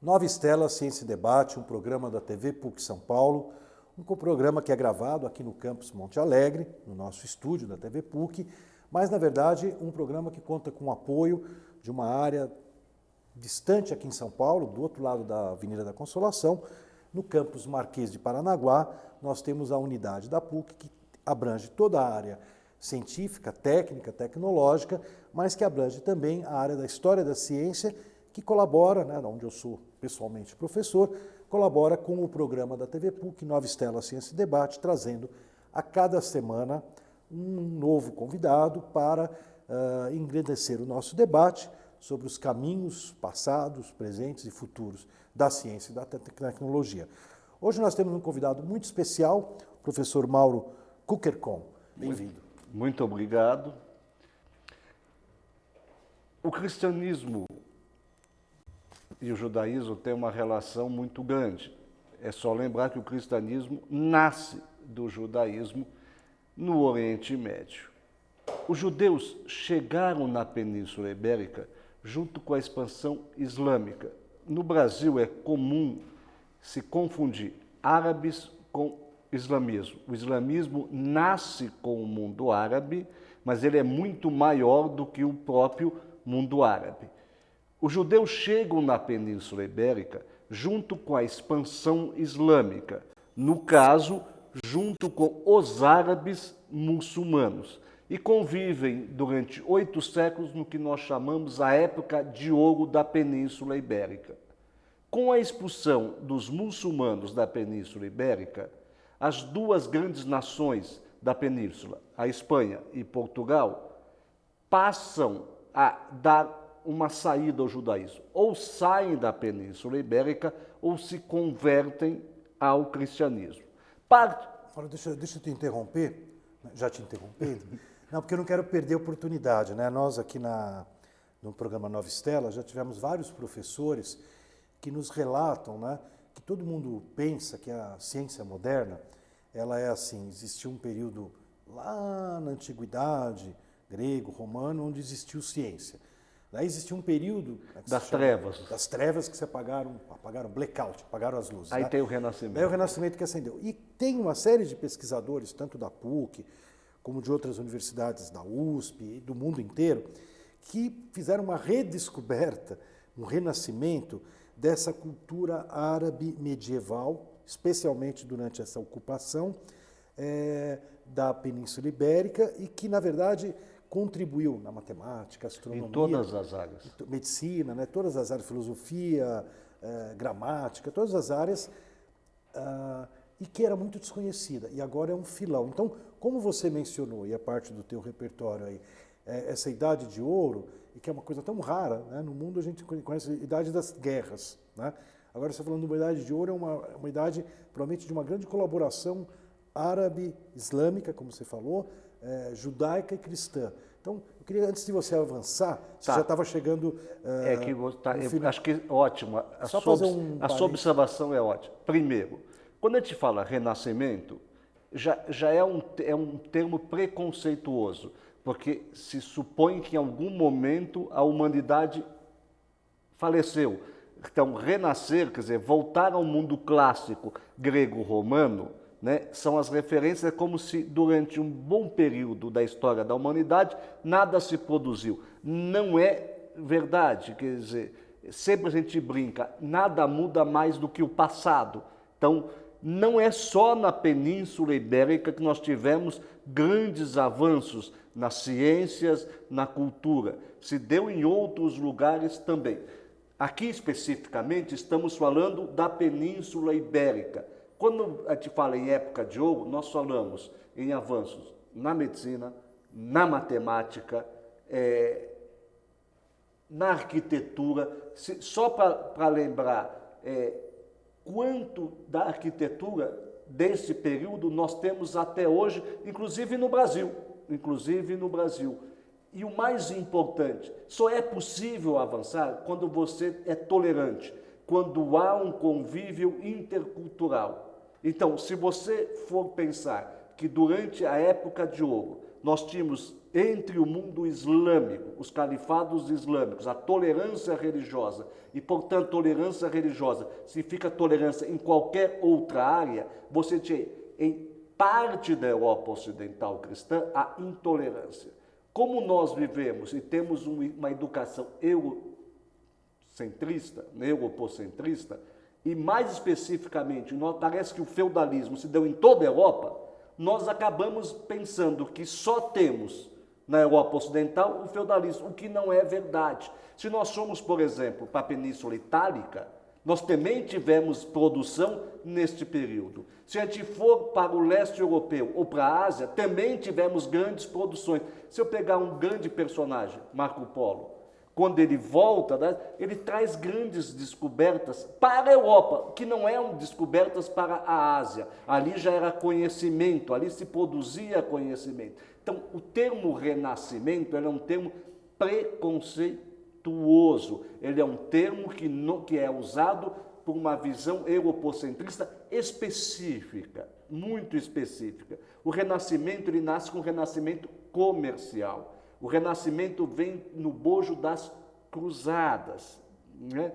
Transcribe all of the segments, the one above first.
Nova Estela Ciência e Debate, um programa da TV PUC São Paulo, um programa que é gravado aqui no campus Monte Alegre, no nosso estúdio da TV PUC, mas, na verdade, um programa que conta com o apoio de uma área distante aqui em São Paulo, do outro lado da Avenida da Consolação, no campus Marquês de Paranaguá. Nós temos a unidade da PUC que abrange toda a área científica, técnica, tecnológica, mas que abrange também a área da história da ciência, que colabora, onde eu sou pessoalmente professor, colabora com o programa da TV PUC, Nova Estela Ciência e Debate, trazendo a cada semana um novo convidado para engrandecer o nosso debate sobre os caminhos passados, presentes e futuros da ciência e da tecnologia. Hoje nós temos um convidado muito especial, o professor Mauro Kuckerkorn. Bem-vindo. Muito obrigado. O cristianismo e o judaísmo têm uma relação muito grande. É só lembrar que o cristianismo nasce do judaísmo no Oriente Médio. Os judeus chegaram na Península Ibérica junto com a expansão islâmica. No Brasil é comum se confundir árabes com islamismo. O islamismo nasce com o mundo árabe, mas ele é muito maior do que o próprio mundo árabe. Os judeus chegam na Península Ibérica junto com a expansão islâmica, no caso, junto com os árabes muçulmanos, e convivem durante 8 séculos no que nós chamamos a época de ouro da Península Ibérica. Com a expulsão dos muçulmanos da Península Ibérica, as duas grandes nações da Península, a Espanha e Portugal, passam a dar uma saída ao judaísmo. Ou saem da Península Ibérica ou se convertem ao cristianismo. Olha, deixa eu te interromper, já te interrompendo. Não, porque eu não quero perder a oportunidade, Nós aqui no programa Nova Estela já tivemos vários professores que nos relatam, que todo mundo pensa que a ciência moderna, ela é assim, existiu um período lá na antiguidade, grego, romano, onde existiu ciência. Daí existiu um período das trevas. Das trevas que se apagaram blackout, apagaram as luzes. Aí tem o Renascimento. Daí o Renascimento que acendeu. E tem uma série de pesquisadores, tanto da PUC, como de outras universidades da USP e do mundo inteiro, que fizeram uma redescoberta, um renascimento dessa cultura árabe medieval, especialmente durante essa ocupação da Península Ibérica, e que, na verdade, contribuiu na matemática, astronomia... Em todas as áreas. Medicina, todas as áreas, filosofia, gramática, todas as áreas, e que era muito desconhecida, e agora é um filão. Então, como você mencionou, e é parte do teu repertório aí, essa idade de ouro, e que é uma coisa tão rara, no mundo a gente conhece a idade das guerras, Agora, você falando de uma idade de ouro, é uma idade, provavelmente, de uma grande colaboração árabe-islâmica, como você falou, judaica e cristã. Então, eu queria, antes de você avançar, você já estava chegando... acho que é ótimo, a sua observação é ótima. Primeiro, quando a gente fala renascimento, já é um termo preconceituoso, porque se supõe que em algum momento a humanidade faleceu. Então, renascer, quer dizer, voltar ao mundo clássico grego-romano, são as referências, é como se durante um bom período da história da humanidade nada se produziu. Não é verdade, quer dizer, sempre a gente brinca, nada muda mais do que o passado. Então, não é só na Península Ibérica que nós tivemos grandes avanços nas ciências, na cultura. Se deu em outros lugares também. Aqui, especificamente, estamos falando da Península Ibérica. Quando a gente fala em época de ouro, nós falamos em avanços na medicina, na matemática, na arquitetura. Só para lembrar quanto da arquitetura desse período nós temos até hoje, inclusive no Brasil. E o mais importante, só é possível avançar quando você é tolerante, quando há um convívio intercultural. Então, se você for pensar que durante a época de ouro nós tínhamos entre o mundo islâmico, os califados islâmicos, a tolerância religiosa, e, portanto, tolerância religiosa significa tolerância em qualquer outra área, você tinha em parte da Europa Ocidental cristã a intolerância. Como nós vivemos e temos uma educação eurocentrista, europocentrista, e mais especificamente, parece que o feudalismo se deu em toda a Europa, nós acabamos pensando que só temos na Europa Ocidental o feudalismo, o que não é verdade. Se nós formos, por exemplo, para a Península Itálica, nós também tivemos produção neste período. Se a gente for para o leste europeu ou para a Ásia, também tivemos grandes produções. Se eu pegar um grande personagem, Marco Polo, quando ele volta, né, ele traz grandes descobertas para a Europa, que não eram descobertas para a Ásia. Ali já era conhecimento, ali se produzia conhecimento. Então, o termo renascimento é um termo preconceituoso. Ele é um termo que é usado por uma visão europocentrista específica, muito específica. O renascimento, ele nasce com o renascimento comercial. O renascimento vem no bojo das cruzadas, né?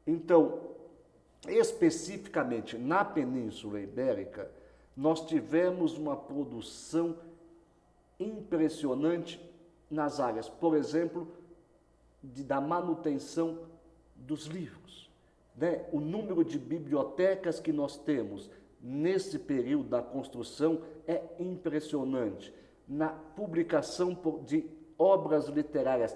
Então, especificamente na Península Ibérica, nós tivemos uma produção impressionante nas áreas, por exemplo, da manutenção dos livros, né? O número de bibliotecas que nós temos nesse período da construção é impressionante. Na publicação de obras literárias,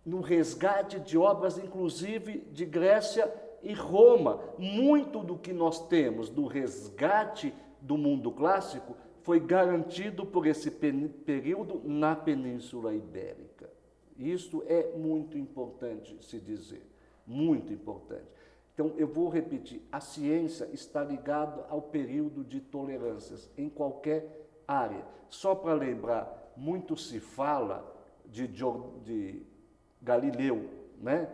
no resgate de obras, inclusive, de Grécia e Roma. Muito do que nós temos do resgate do mundo clássico foi garantido por esse período na Península Ibérica. Isso é muito importante se dizer, muito importante. Então, eu vou repetir, a ciência está ligada ao período de tolerâncias em qualquer área. Só para lembrar, muito se fala de Galileu, né?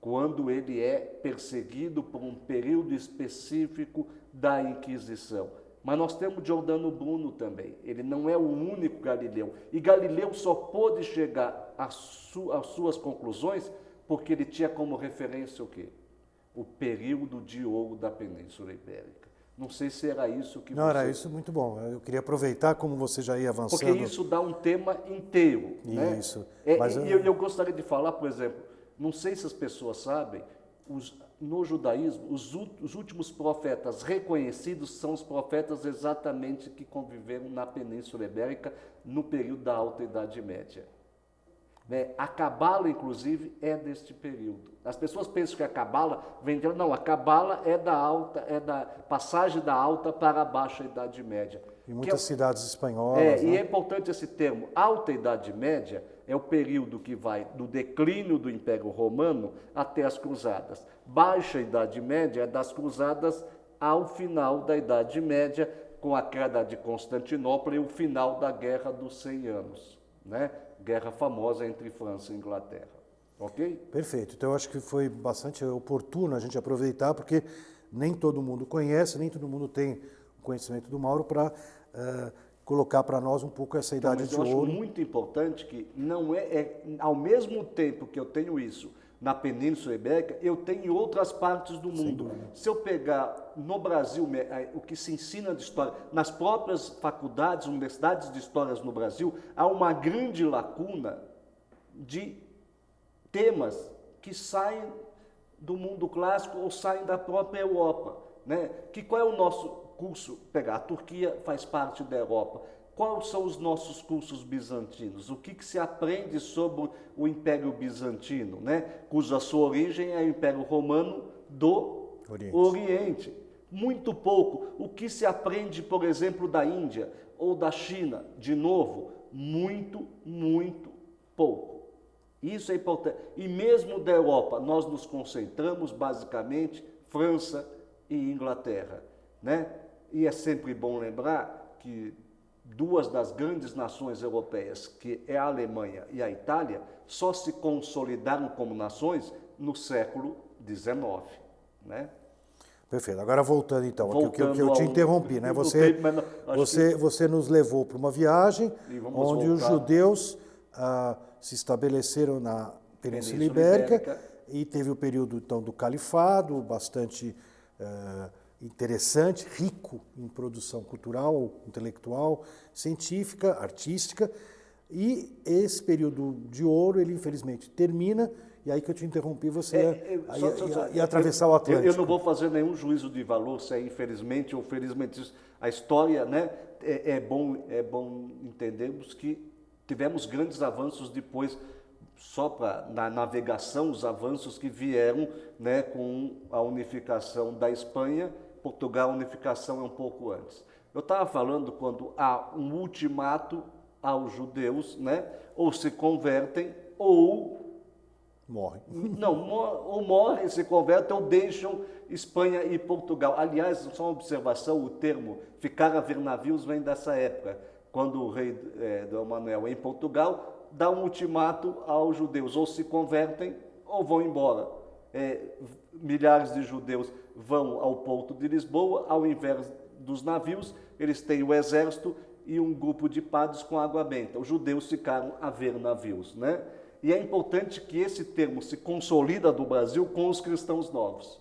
Quando ele é perseguido por um período específico da Inquisição. Mas nós temos Giordano Bruno também, ele não é o único Galileu. E Galileu só pôde chegar às suas conclusões porque ele tinha como referência o quê? O período de ouro da Península Ibérica. Não sei se era isso que Não, era isso, muito bom. Eu queria aproveitar, como você já ia avançando. Porque isso dá um tema inteiro. Isso. Né? Mas eu gostaria de falar, por exemplo, não sei se as pessoas sabem, no judaísmo, os últimos profetas reconhecidos são os profetas exatamente que conviveram na Península Ibérica no período da Alta Idade Média. Né? A Cabala, inclusive, é deste período. As pessoas pensam que a Cabala vem de... Não, a Cabala é da passagem da Alta para a Baixa Idade Média. Em muitas cidades espanholas. E é importante esse termo. Alta Idade Média é o período que vai do declínio do Império Romano até as Cruzadas. Baixa Idade Média é das Cruzadas ao final da Idade Média, com a queda de Constantinopla e o final da Guerra dos 100 Anos, né? Guerra famosa entre França e Inglaterra. Ok? Perfeito. Então, eu acho que foi bastante oportuno a gente aproveitar, porque nem todo mundo conhece, nem todo mundo tem o conhecimento do Mauro para colocar para nós um pouco essa idade de ouro. Eu acho muito importante que não ao mesmo tempo que eu tenho isso na Península Ibérica, eu tenho em outras partes do mundo. Se eu pegar no Brasil o que se ensina de história, nas próprias faculdades, universidades de histórias no Brasil, há uma grande lacuna de temas que saem do mundo clássico ou saem da própria Europa. Né? Qual é o nosso curso? A Turquia faz parte da Europa. Quais são os nossos cursos bizantinos? O que se aprende sobre o Império Bizantino, né? Cuja sua origem é o Império Romano do Oriente. Muito pouco. O que se aprende, por exemplo, da Índia ou da China? De novo, muito, muito pouco. Isso é importante. E mesmo da Europa, nós nos concentramos basicamente França e Inglaterra, né? E é sempre bom lembrar que duas das grandes nações europeias, que é a Alemanha e a Itália, só se consolidaram como nações no século XIX, né? Perfeito. Agora voltando então, que eu te ao- interrompi, né? no Você, tempo, mas não, acho que- você nos levou para uma viagem E vamos onde os voltar. judeus se estabeleceram na Península Ibérica e teve o período então do califado, bastante interessante, rico em produção cultural, intelectual, científica, artística. E esse período de ouro, ele infelizmente termina. E aí que eu te interrompi, você ia atravessar o Atlântico. Eu não vou fazer nenhum juízo de valor se é infelizmente ou felizmente. A história, né, é bom entendermos que tivemos grandes avanços depois, só na navegação, os avanços que vieram, né, com a unificação da Espanha. Portugal, a unificação é um pouco antes. Eu estava falando quando há um ultimato aos judeus, né, ou se convertem ou morrem. Não, ou morrem, se convertem ou deixam Espanha e Portugal. Aliás, só uma observação, o termo ficar a ver navios vem dessa época, quando o rei Dom Manuel em Portugal dá um ultimato aos judeus, ou se convertem ou vão embora. Milhares de judeus vão ao porto de Lisboa, ao invés dos navios, eles têm o exército e um grupo de padres com água benta. Os judeus ficaram a ver navios, né? E é importante que esse termo se consolida do Brasil com os cristãos novos.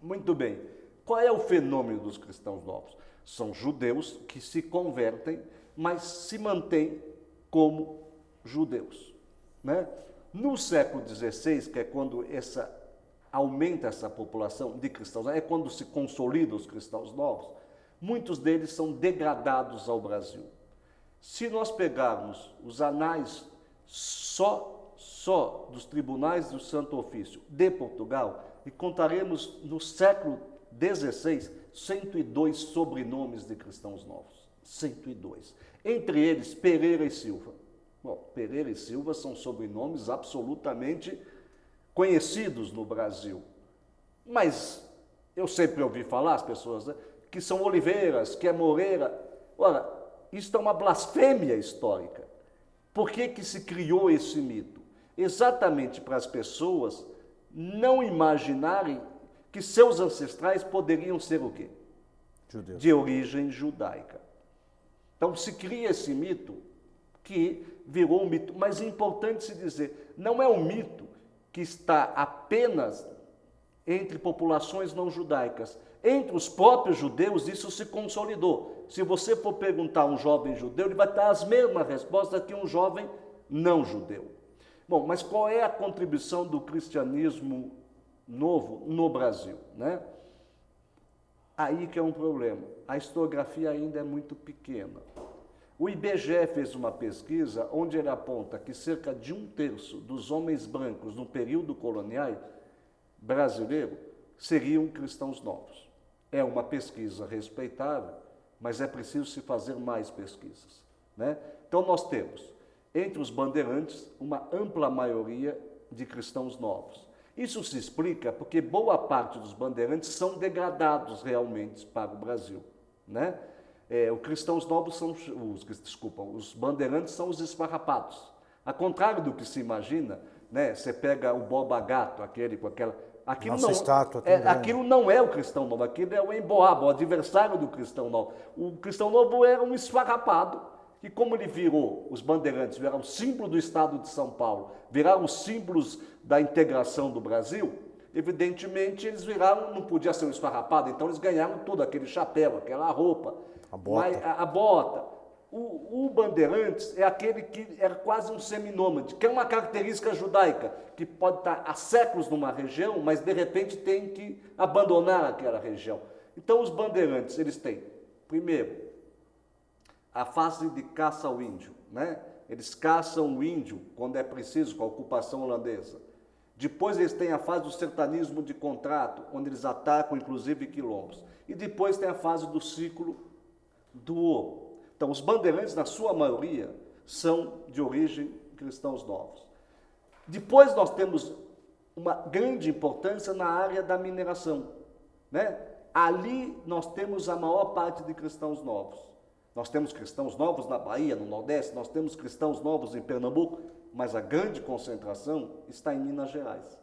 Muito bem. Qual é o fenômeno dos cristãos novos? São judeus que se convertem, mas se mantêm como judeus, né? No século XVI, que é quando aumenta essa população de cristãos, é quando se consolidam os cristãos novos, muitos deles são degradados ao Brasil. Se nós pegarmos os anais só dos tribunais do Santo Ofício de Portugal, e contaremos no século XVI 102 sobrenomes de cristãos novos. 102. Entre eles, Pereira e Silva. Bom, Pereira e Silva são sobrenomes absolutamente conhecidos no Brasil. Mas eu sempre ouvi falar, as pessoas, né, que são Oliveiras, que é Moreira. Ora, isso é uma blasfêmia histórica. Por que se criou esse mito? Exatamente para as pessoas não imaginarem que seus ancestrais poderiam ser o quê? Judeus. De origem judaica. Então se cria esse mito que virou um mito. Mas é importante se dizer, não é um mito que está apenas entre populações não judaicas. Entre os próprios judeus isso se consolidou. Se você for perguntar a um jovem judeu, ele vai dar as mesmas respostas que um jovem não judeu. Bom, mas qual é a contribuição do cristianismo novo no Brasil, né? Aí que é um problema. A historiografia ainda é muito pequena. O IBGE fez uma pesquisa onde ele aponta que cerca de 1/3 dos homens brancos no período colonial brasileiro seriam cristãos novos. É uma pesquisa respeitável, mas é preciso se fazer mais pesquisas, né? Então nós temos, entre os bandeirantes, uma ampla maioria de cristãos novos. Isso se explica porque boa parte dos bandeirantes são degradados realmente para o Brasil, né? Os cristãos novos são os bandeirantes são os esfarrapados. Ao contrário do que se imagina, né? Você pega o Borba Gato, aquele com aquela... Aquilo não é o cristão novo, aquilo é o emboaba, o adversário do cristão novo. O cristão novo era um esfarrapado, e como ele virou, os bandeirantes viraram símbolo do Estado de São Paulo, viraram símbolos da integração do Brasil, evidentemente eles viraram, não podia ser um esfarrapado, então eles ganharam tudo, aquele chapéu, aquela roupa, a bota. O Bandeirantes é aquele que era quase um seminômade, que é uma característica judaica, que pode estar há séculos numa região, mas de repente tem que abandonar aquela região. Então os bandeirantes, eles têm, primeiro, a fase de caça ao índio, né? Eles caçam o índio quando é preciso, com a ocupação holandesa. Depois eles têm a fase do sertanismo de contrato, onde eles atacam inclusive quilombos. E depois tem a fase do ciclo do ouro. Então, os bandeirantes, na sua maioria, são de origem cristãos novos. Depois nós temos uma grande importância na área da mineração, né? Ali nós temos a maior parte de cristãos novos. Nós temos cristãos novos na Bahia, no Nordeste, nós temos cristãos novos em Pernambuco, mas a grande concentração está em Minas Gerais.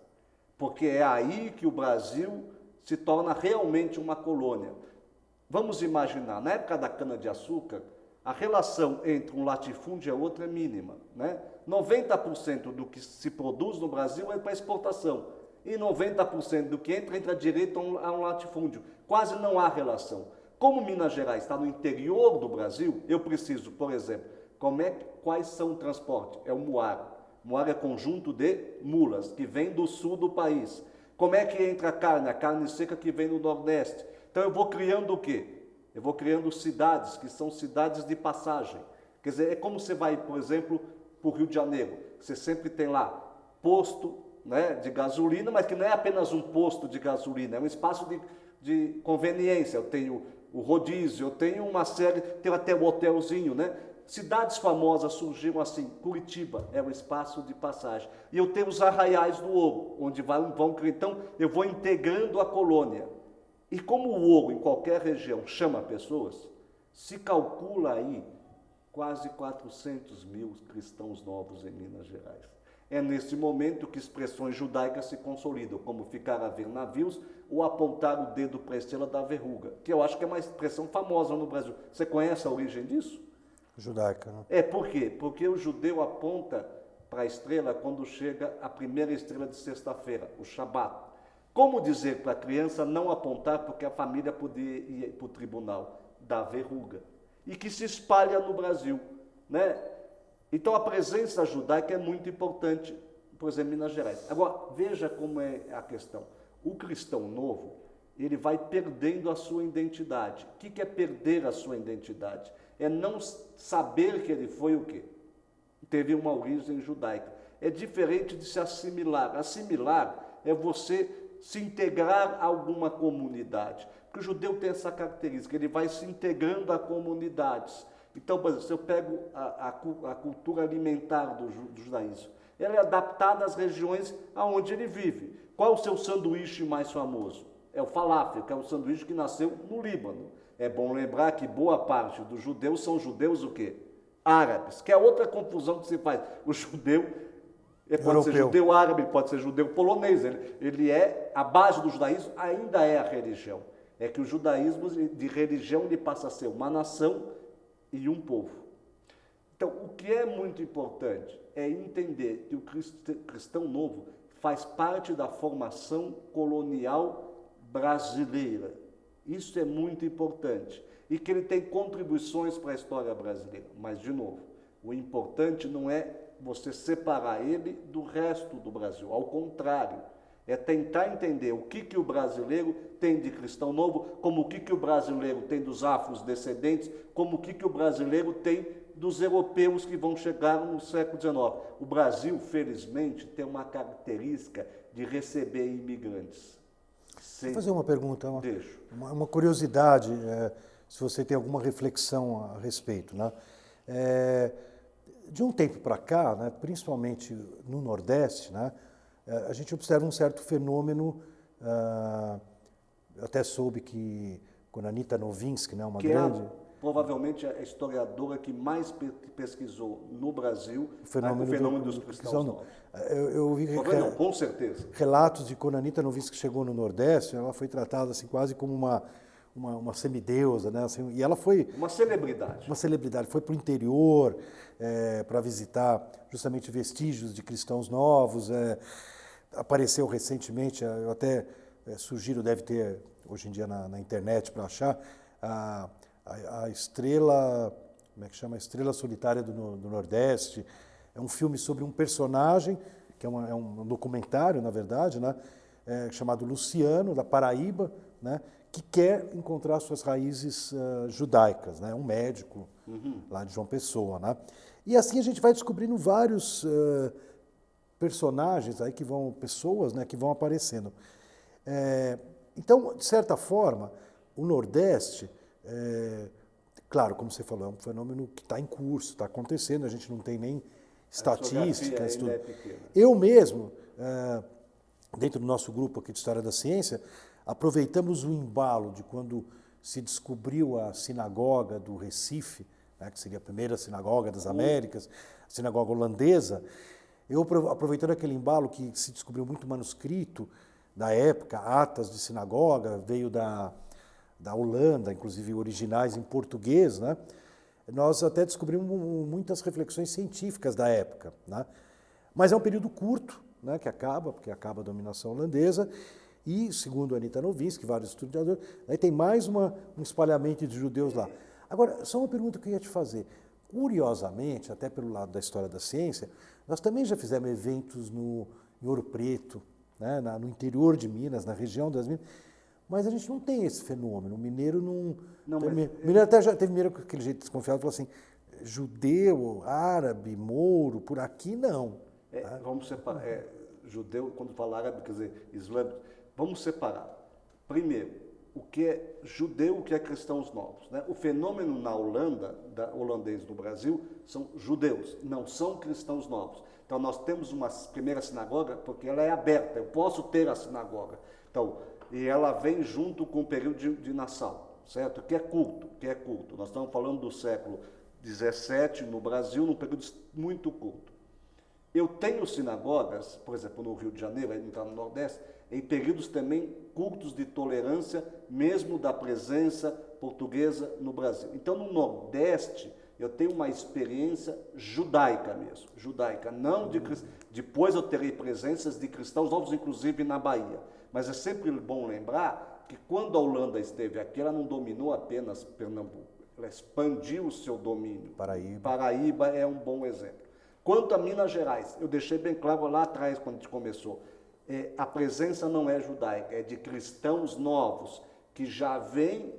Porque é aí que o Brasil se torna realmente uma colônia. Vamos imaginar, na época da cana-de-açúcar, a relação entre um latifúndio e outro é mínima, né? 90% do que se produz no Brasil é para exportação e 90% do que entra direto a um latifúndio. Quase não há relação. Como Minas Gerais está no interior do Brasil, eu preciso, por exemplo, quais são o transporte? É o muar. Muar é conjunto de mulas, que vem do sul do país. Como é que entra a carne seca que vem do Nordeste? Então eu vou criando o quê? Eu vou criando cidades, que são cidades de passagem. Quer dizer, é como você vai, por exemplo, para o Rio de Janeiro. Você sempre tem lá posto, né, de gasolina, mas que não é apenas um posto de gasolina, é um espaço de conveniência. Eu tenho o rodízio, eu tenho uma série, tenho até o hotelzinho, né? Cidades famosas surgiram assim. Curitiba é um espaço de passagem. E eu tenho os arraiais do ouro, onde vão criar. Então, eu vou integrando a colônia. E como o ouro em qualquer região chama pessoas, se calcula aí quase 400 mil cristãos novos em Minas Gerais. É nesse momento que expressões judaicas se consolidam, como ficar a ver navios ou apontar o dedo para a estrela da verruga, que eu acho que é uma expressão famosa no Brasil. Você conhece a origem disso? Judaica, né? É, por quê? Porque o judeu aponta para a estrela quando chega a primeira estrela de sexta-feira, o Shabat. Como dizer para a criança não apontar porque a família podia ir para o tribunal da verruga? E que se espalha no Brasil, né? Então a presença judaica é muito importante, por exemplo, em Minas Gerais. Agora, veja como é a questão. O cristão novo, ele vai perdendo a sua identidade. O que é perder a sua identidade? É não saber que ele foi o quê? Teve uma origem judaica. É diferente de se assimilar. Assimilar é você se integrar a alguma comunidade. Porque o judeu tem essa característica, ele vai se integrando a comunidades. Então, por exemplo, se eu pego a cultura alimentar do judaísmo, ela é adaptada às regiões aonde ele vive. Qual é o seu sanduíche mais famoso? É o falafel, que é o sanduíche que nasceu no Líbano. É bom lembrar que boa parte dos judeus são judeus o quê? Árabes, que é outra confusão que se faz. O judeu pode ser judeu árabe, pode ser judeu polonês. Ele é, a base do judaísmo ainda é a religião. É que o judaísmo de religião ele passa a ser uma nação e um povo. Então, o que é muito importante é entender que o cristão novo faz parte da formação colonial brasileira. Isso é muito importante. E que ele tem contribuições para a história brasileira. Mas, de novo, o importante não é você separar ele do resto do Brasil. Ao contrário, é tentar entender o que o brasileiro tem de cristão novo, como o que o brasileiro tem dos afrodescendentes, como o que o brasileiro tem dos europeus que vão chegar no século XIX. O Brasil, felizmente, tem uma característica de receber imigrantes. Vou fazer uma pergunta, Deixo. Uma curiosidade, se você tem alguma reflexão a respeito, né? De um tempo para cá, né, principalmente no Nordeste, né, a gente observa um certo fenômeno, eu até soube que quando a Anita Novinsky, né, uma grande... provavelmente a historiadora que mais pesquisou no Brasil o fenômeno dos cristãos novos. Eu ouvi com certeza. Relatos de quando a Anita Novinsky chegou no Nordeste, ela foi tratada assim, quase como uma semideusa, né? Assim, e ela foi... Uma celebridade. Uma celebridade. Foi para o interior para visitar justamente vestígios de cristãos novos. Apareceu recentemente, eu até sugiro, deve ter hoje em dia na internet para achar, a estrela, como é que chama? A Estrela Solitária do Nordeste. É um filme sobre um personagem, que é um documentário, na verdade, né? Chamado Luciano, da Paraíba, né? Que quer encontrar suas raízes judaicas, né? Um médico lá de João Pessoa, né? E assim a gente vai descobrindo vários personagens aí pessoas, né, que vão aparecendo. Então, de certa forma, o Nordeste, claro, como você falou, é um fenômeno que está em curso, está acontecendo, a gente não tem nem estatísticas. Tudo. Eu mesmo, dentro do nosso grupo aqui de História da Ciência, aproveitamos o embalo de quando se descobriu a sinagoga do Recife, né, que seria a primeira sinagoga das Américas, a sinagoga holandesa. Eu, aproveitando aquele embalo que se descobriu muito manuscrito, da época, atas de sinagoga, veio da Holanda, inclusive originais em português, né? Nós até descobrimos muitas reflexões científicas da época, né? Mas é um período curto, né, que acaba, porque acaba a dominação holandesa, e, segundo a Anita Nowinski, vários historiadores, aí tem mais um espalhamento de judeus lá. Agora, só uma pergunta que eu ia te fazer. Curiosamente, até pelo lado da história da ciência, nós também já fizemos eventos em Ouro Preto, né, no interior de Minas, na região das Minas, mas a gente não tem esse fenômeno. O mineiro não... O mineiro até já teve mineiro com aquele jeito desconfiado, falou assim, judeu, árabe, mouro, por aqui não. Vamos separar. Judeu, quando fala árabe, quer dizer, islâmico, vamos separar. Primeiro, o que é judeu, o que é cristãos novos, né? O fenômeno na Holanda, holandês no Brasil, são judeus, não são cristãos novos. Então, nós temos uma primeira sinagoga, porque ela é aberta, eu posso ter a sinagoga. Então, e ela vem junto com o período de Nassau, certo? Que é culto. Nós estamos falando do século XVII no Brasil, num período muito culto. Eu tenho sinagogas, por exemplo, no Rio de Janeiro, aí no Nordeste, em períodos também cultos de tolerância, mesmo da presença portuguesa no Brasil. Então, no Nordeste, eu tenho uma experiência judaica mesmo, judaica, não de cristãos. Depois eu terei presenças de cristãos novos, inclusive na Bahia. Mas é sempre bom lembrar que quando a Holanda esteve aqui, ela não dominou apenas Pernambuco, ela expandiu o seu domínio. Paraíba é um bom exemplo. Quanto a Minas Gerais, eu deixei bem claro lá atrás, quando a gente começou, a presença não é judaica, é de cristãos novos, que já vêm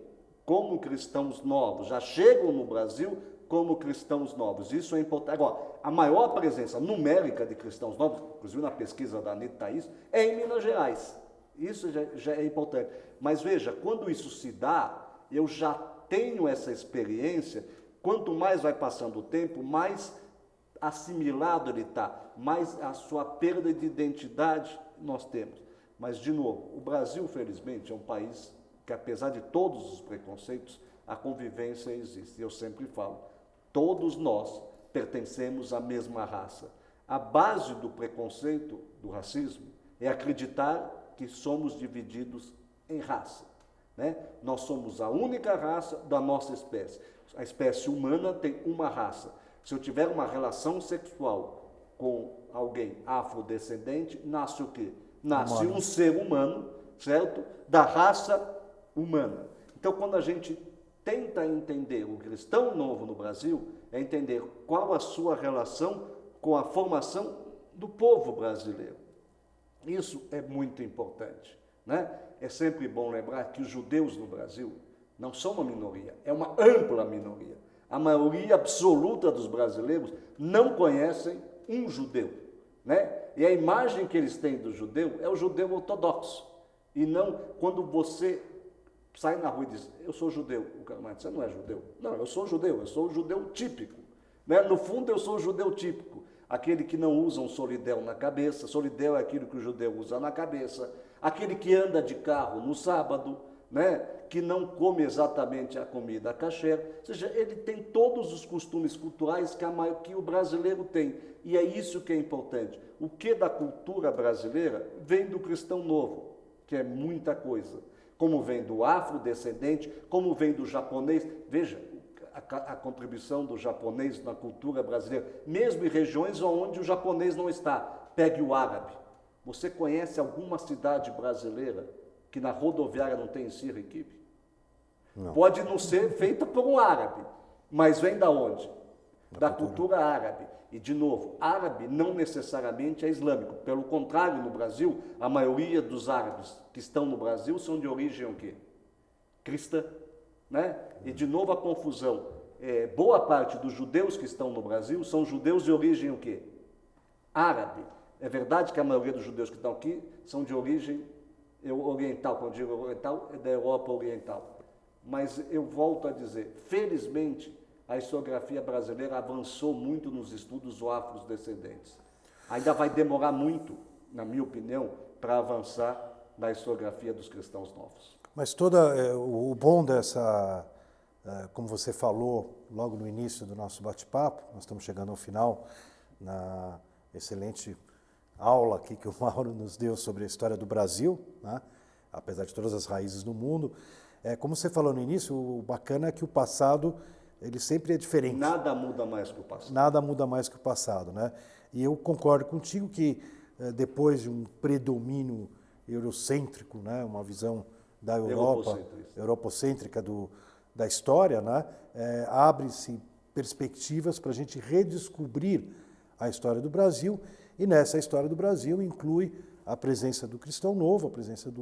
como cristãos novos, já chegam no Brasil como cristãos novos. Isso é importante. Agora, a maior presença numérica de cristãos novos, inclusive na pesquisa da Anita Thaís, é em Minas Gerais. Isso já é importante. Mas veja, quando isso se dá, eu já tenho essa experiência, quanto mais vai passando o tempo, mais assimilado ele está, mais a sua perda de identidade nós temos. Mas, de novo, o Brasil, felizmente, é um país que, apesar de todos os preconceitos, a convivência existe. Eu sempre falo, todos nós pertencemos à mesma raça. A base do preconceito, do racismo, é acreditar que somos divididos em raça, né? Nós somos a única raça da nossa espécie. A espécie humana tem uma raça. Se eu tiver uma relação sexual com alguém afrodescendente, nasce o quê? Nasce um ser humano, certo? Da raça humana. Então, quando a gente tenta entender o cristão novo no Brasil, é entender qual a sua relação com a formação do povo brasileiro. Isso é muito importante, né? É sempre bom lembrar que os judeus no Brasil não são uma minoria, é uma ampla minoria. A maioria absoluta dos brasileiros não conhecem um judeu, né? E a imagem que eles têm do judeu é o judeu ortodoxo. E não quando você sai na rua e diz, eu sou judeu. O cara diz, você não é judeu. Não, eu sou o judeu típico, né? No fundo, eu sou o judeu típico. Aquele que não usa um solidéu na cabeça, solidéu é aquilo que o judeu usa na cabeça, aquele que anda de carro no sábado, né? Que não come exatamente a comida kasher, ou seja, ele tem todos os costumes culturais que o brasileiro tem, e é isso que é importante. O que da cultura brasileira vem do cristão novo, que é muita coisa, como vem do afrodescendente, como vem do japonês. Veja, a contribuição do japonês na cultura brasileira, mesmo em regiões onde o japonês não está. Pegue o árabe. Você conhece alguma cidade brasileira que na rodoviária não tem equipe? Não. Pode não ser feita por um árabe, mas vem da onde? Da cultura árabe. E, de novo, árabe não necessariamente é islâmico. Pelo contrário, no Brasil, a maioria dos árabes que estão no Brasil são de origem o quê? Cristã. Né? E, de novo, a confusão. Boa parte dos judeus que estão no Brasil são judeus de origem o quê? Árabe. É verdade que a maioria dos judeus que estão aqui são de origem oriental. Quando eu digo oriental, é da Europa Oriental. Mas eu volto a dizer, felizmente, a historiografia brasileira avançou muito nos estudos afrodescendentes. Ainda vai demorar muito, na minha opinião, para avançar na historiografia dos cristãos novos. Mas o bom dessa, como você falou logo no início do nosso bate-papo, nós estamos chegando ao final, na excelente aula aqui que o Mauro nos deu sobre a história do Brasil, né? Apesar de todas as raízes do mundo. Como você falou no início, o bacana é que o passado ele sempre é diferente. Nada muda mais que o passado. Nada muda mais que o passado, né? E eu concordo contigo que depois de um predomínio eurocêntrico, né? Uma visão da Europa, europocêntrica da história, né? Abre-se perspectivas para a gente redescobrir a história do Brasil, e nessa história do Brasil inclui a presença do cristão novo, a presença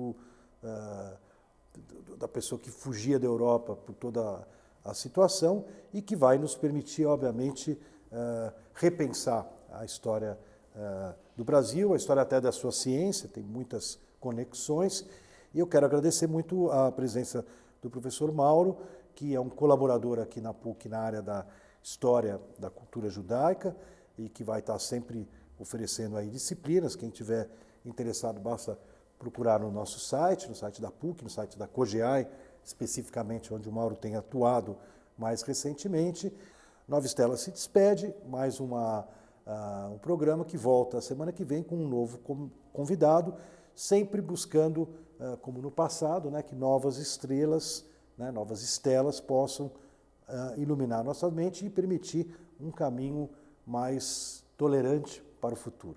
da pessoa que fugia da Europa por toda a situação e que vai nos permitir, obviamente, repensar a história do Brasil, a história até da sua ciência, tem muitas conexões, e eu quero agradecer muito a presença do professor Mauro, que é um colaborador aqui na PUC na área da História da Cultura Judaica e que vai estar sempre oferecendo aí disciplinas. Quem tiver interessado, basta procurar no nosso site, no site da PUC, no site da COGEAI, especificamente onde o Mauro tem atuado mais recentemente. Nova Estela se despede, mais um programa que volta a semana que vem com um novo convidado, sempre buscando, como no passado, né, que novas estrelas, né, novas estelas possam iluminar nossa mente e permitir um caminho mais tolerante para o futuro.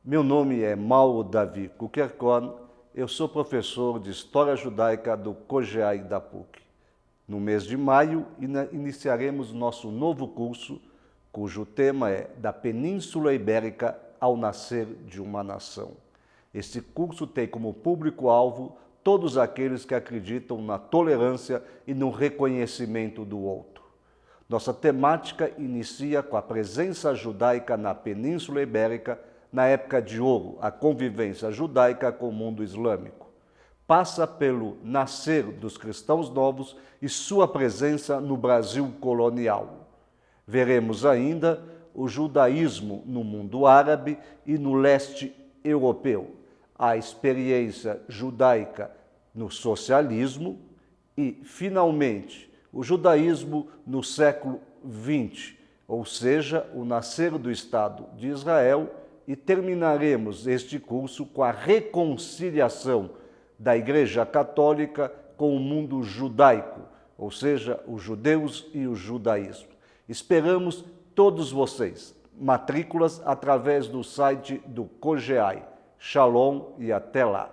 Meu nome é Mauro Davi Kukerkorn, eu sou professor de História Judaica do COGEAI da PUC. No mês de maio, iniciaremos nosso novo curso, cujo tema é Da Península Ibérica ao Nascer de uma Nação. Este curso tem como público-alvo todos aqueles que acreditam na tolerância e no reconhecimento do outro. Nossa temática inicia com a presença judaica na Península Ibérica na época de ouro, a convivência judaica com o mundo islâmico. Passa pelo nascer dos cristãos novos e sua presença no Brasil colonial. Veremos ainda o judaísmo no mundo árabe e no leste europeu, a experiência judaica no socialismo e, finalmente, o judaísmo no século XX, ou seja, o nascer do Estado de Israel, e terminaremos este curso com a reconciliação da Igreja Católica com o mundo judaico, ou seja, os judeus e o judaísmo. Esperamos todos vocês. Matrículas através do site do COGEAI. Shalom e até lá!